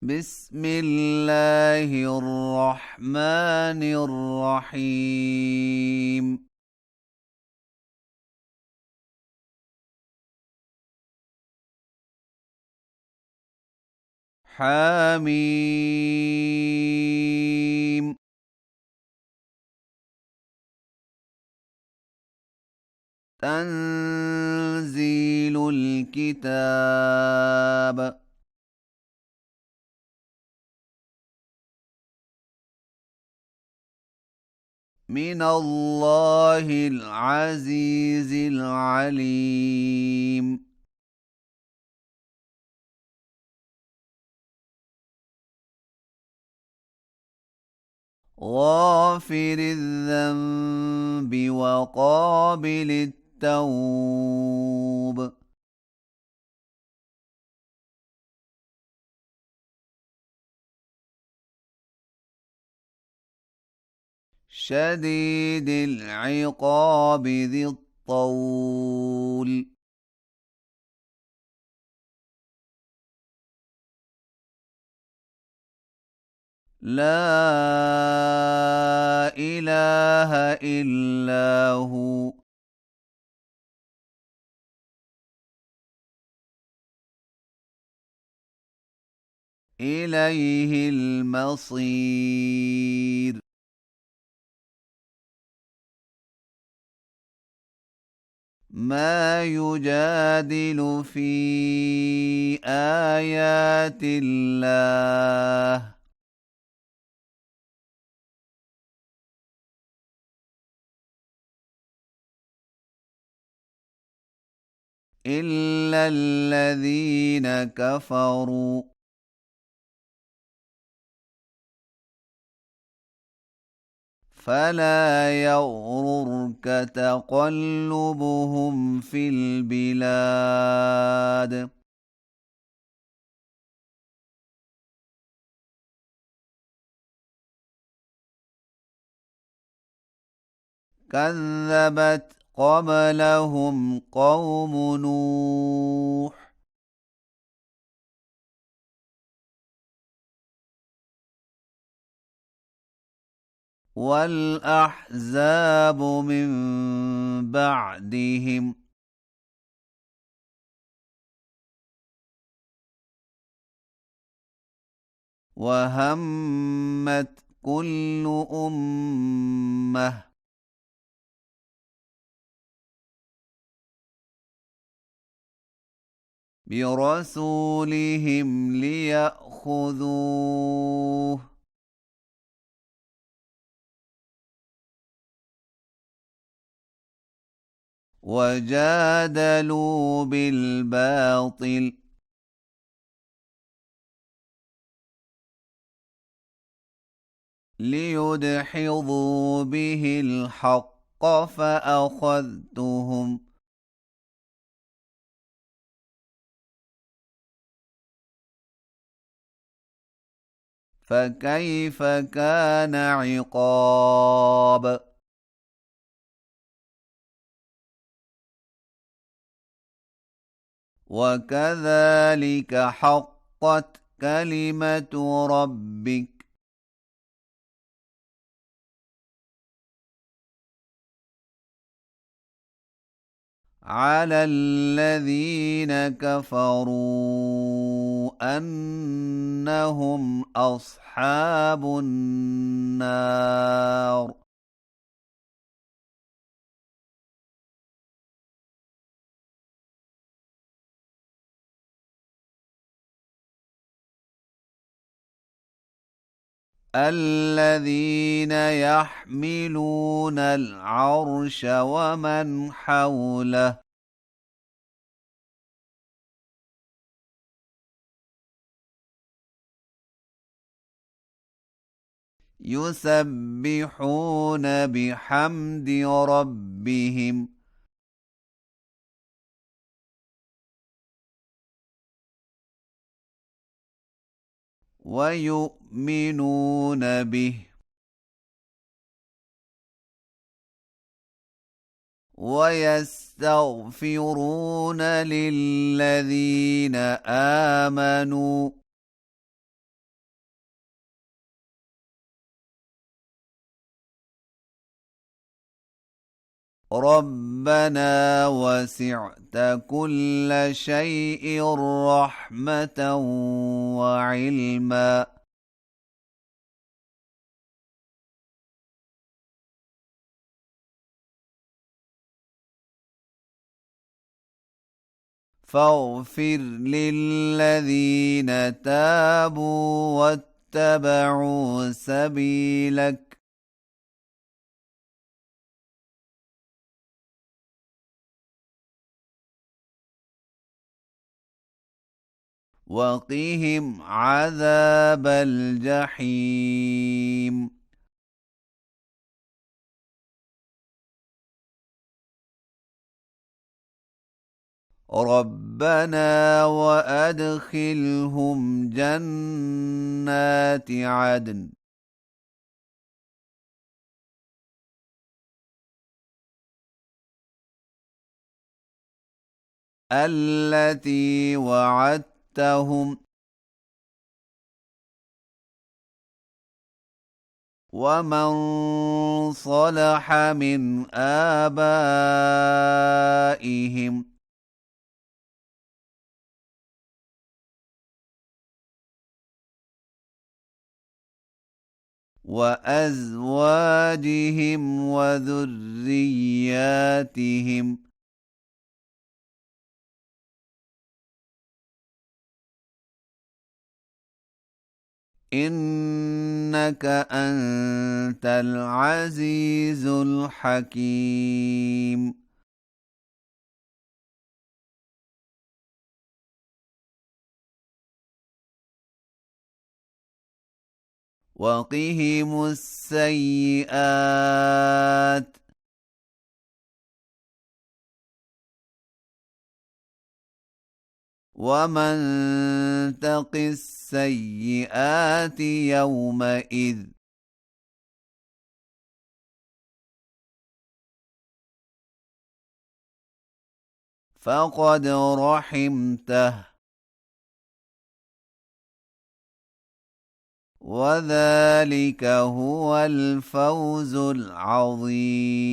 بسم الله الرحمن الرحيم. حميم. تنزيل الكتاب من الله العزيز العليم. غافر الذنب وقابل التوب. شديد العقاب ذي الطول. لا إله إلا هو. إليه المصير. ما يجادل في آيات الله إلا الذين كفروا. فلا يغررك تقلبهم في البلاد. كذبت قبلهم قوم نوح والأحزاب من بعدهم. وهمت كل أمة برسولهم ليأخذوه وجادلوا بالباطل ليدحضوا به الحق فأخذتهم. فكيف كان عقاب. وكذلك حقت كلمة ربك على الذين كفروا أنهم أصحاب النار. الذين يحملون العرش ومن حوله يسبحون بحمد ربهم ويؤمنون به ويستغفرون للذين آمنوا ربنا وسعت كل شيء رحمة وعلما فاغفر للذين تابوا واتبعوا سبيلك وقهم عذاب الجحيم ربنا وأدخلهم جنات عدن التي وعدتهم ومن صلح من آبائهم وأزواجهم وذرياتهم إنك أنت العزيز الحكيم وقهم السيئات ومن تق السيئات يومئذ فقد رحمته وذلك هو الفوز العظيم